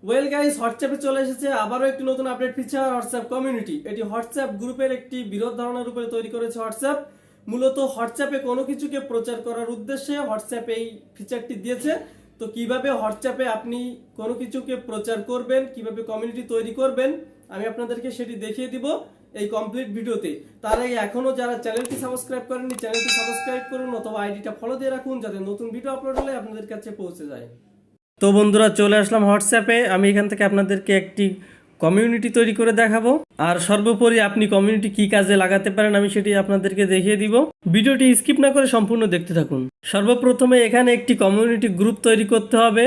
Well guys, হোয়াটসঅ্যাপে চলে এসেছে আবারও একটি নতুন আপডেট ফিচার, হোয়াটসঅ্যাপ কমিউনিটি। এটি হোয়াটসঅ্যাপ গ্রুপের একটি বিরোধ ধারণার উপরে তৈরি করেছে হোয়াটসঅ্যাপ। মূলত হোয়াটসঅ্যাপে কোনো কিছুকে প্রচার করার উদ্দেশ্যে হোয়াটসঅ্যাপ এই ফিচারটি দিয়েছে। তো কিভাবে হোয়াটসঅ্যাপে আপনি কোনো কিছুকে প্রচার করবেন, কিভাবে কমিউনিটি তৈরি করবেন, আমি আপনাদেরকে সেটি দেখিয়ে দিব এই কমপ্লিট ভিডিওতে। তার আগে এখনো যারা চ্যানেলটি সাবস্ক্রাইব করেননি, চ্যানেলটি সাবস্ক্রাইব করুন অথবা আইডিটা ফলো দিয়ে রাখুন, যাতে নতুন ভিডিও আপলোড হলে আপনাদের কাছে পৌঁছে যায়। তো বন্ধুরা, চলে আসলাম হোয়াটসঅ্যাপে। আমি এখান থেকে আপনাদেরকে একটি কমিউনিটি তৈরি করে দেখাবো, আর সর্বোপরি আপনি কমিউনিটি কি কাজে লাগাতে পারেন আমি সেটি আপনাদেরকে দেখিয়ে দিব। ভিডিওটি স্কিপ না করে সম্পূর্ণ দেখতে থাকুন। সর্বপ্রথমে এখানে একটি কমিউনিটি গ্রুপ তৈরি করতে হবে।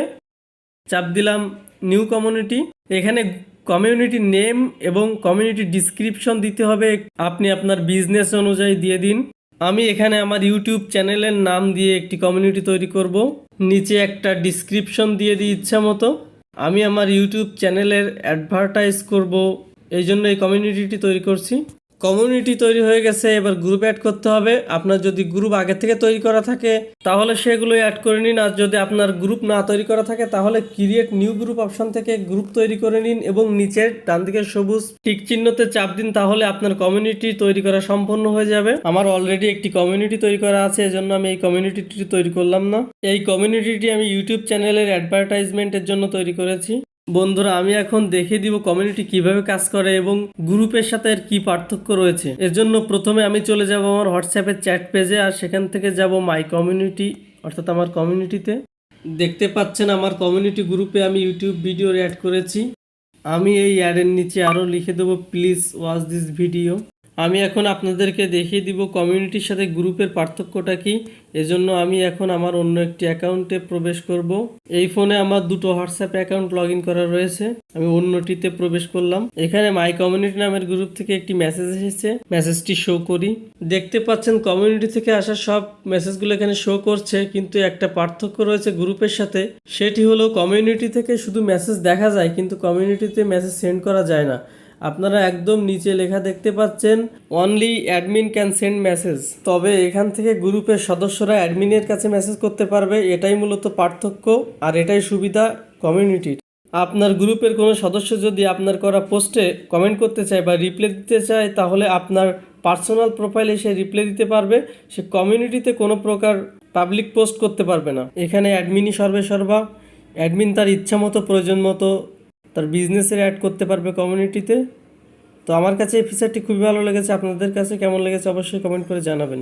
চাপ দিলাম নিউ কমিউনিটি। এখানে কমিউনিটি নেম এবং কমিউনিটি ডিসক্রিপশন দিতে হবে, আপনি আপনার বিজনেস অনুযায়ী দিয়ে দিন। আমি এখানে আমার ইউটিউব চ্যানেলের নাম দিয়ে একটি কমিউনিটি তৈরি করব। নিচে একটা ডিসক্রিপশন দিয়ে দিই ইচ্ছা মতো। আমি আমার ইউটিউব চ্যানেলের অ্যাডভার্টাইজ করব, এই জন্য এই কমিউনিটিটি তৈরি করছি। কমিউনিটি তৈরি হয়ে গেছে, এবার গ্রুপ অ্যাড করতে হবে। আপনার যদি গ্রুপ আগে থেকে তৈরি করা থাকে তাহলে সেগুলো অ্যাড করে নিন, আর যদি আপনার গ্রুপ না তৈরি করা থাকে তাহলে ক্রিয়েট নিউ গ্রুপ অপশন থেকে গ্রুপ তৈরি করে নিন এবং নিচের ডান দিকের সবুজ টিক চিহ্নতে চাপ দিন, তাহলে আপনার কমিউনিটি তৈরি করা সম্পন্ন হয়ে যাবে। আমার অলরেডি একটি কমিউনিটি তৈরি করা আছে, এজন্য আমি এই কমিউনিটিটি তৈরি করলাম না। এই কমিউনিটিটি আমি ইউটিউব চ্যানেলের অ্যাডভার্টাইজমেন্টের জন্য তৈরি করেছি। বন্ধুরা, আমি এখন দেখিয়ে দিব কমিউনিটি কিভাবে কাজ করে এবং গ্রুপের সাথে এর কি পার্থক্য রয়েছে। এর জন্য প্রথমে আমি চলে যাব আমার হোয়াটসঅ্যাপের চ্যাট পেজে, আর সেখান থেকে যাব মাই কমিউনিটি, অর্থাৎ আমার কমিউনিটিতে। দেখতে পাচ্ছেন আমার কমিউনিটি গ্রুপে আমি ইউটিউব ভিডিও অ্যাড করেছি। আমি এই অ্যাডের নিচে আরও লিখে দেবো প্লিজ ওয়াচ দিস ভিডিও। আমি এখন আপনাদেরকে দেখিয়ে দিব কমিউনিটির সাথে গ্রুপের পার্থক্যটা কি। এজন্য আমি এখন আমার অন্য একটি অ্যাকাউন্টে প্রবেশ করব। এই ফোনে আমার দুটো হোয়াটসঅ্যাপ অ্যাকাউন্ট লগ ইন করা রয়েছে, আমি অন্যটিতে প্রবেশ করলাম। এখানে মাই কমিউনিটি নামের গ্রুপ থেকে একটি মেসেজ এসেছে, মেসেজটি শো করি। দেখতে পাচ্ছেন কমিউনিটি থেকে আসা সব মেসেজগুলো এখানে শো করছে, কিন্তু একটা পার্থক্য রয়েছে গ্রুপের সাথে। সেটি হলো কমিউনিটি থেকে শুধু মেসেজ দেখা যায়, কিন্তু কমিউনিটিতে মেসেজ সেন্ড করা যায় না। আপনারা একদম নিচে লেখা দেখতে পাচ্ছেন only admin can send message. তবে এখান থেকে গ্রুপের সদস্যরা অ্যাডমিনের কাছে মেসেজ করতে পারবে, এটাই মূলত পার্থক্য, আর এটাই সুবিধা কমিউনিটির। আপনার গ্রুপের কোনো সদস্য যদি আপনার করা পোস্টে কমেন্ট করতে চায় বা রিপ্লাই দিতে চায়, তাহলে আপনার পার্সোনাল প্রোফাইলে সে রিপ্লাই দিতে পারবে। সে কমিউনিটিতে কোনো প্রকার পাবলিক পোস্ট করতে পারবে না। এখানে অ্যাডমিনই সর্বেসর্বা। অ্যাডমিন তার ইচ্ছা মতো, প্রয়োজন মতো তার বিজনেসের অ্যাড করতে পারবে কমিউনিটিতে। তো আমার কাছে এই ফিচারটি খুবই ভালো লেগেছে। আপনাদের কাছে কেমন লেগেছে অবশ্যই কমেন্ট করে জানাবেন।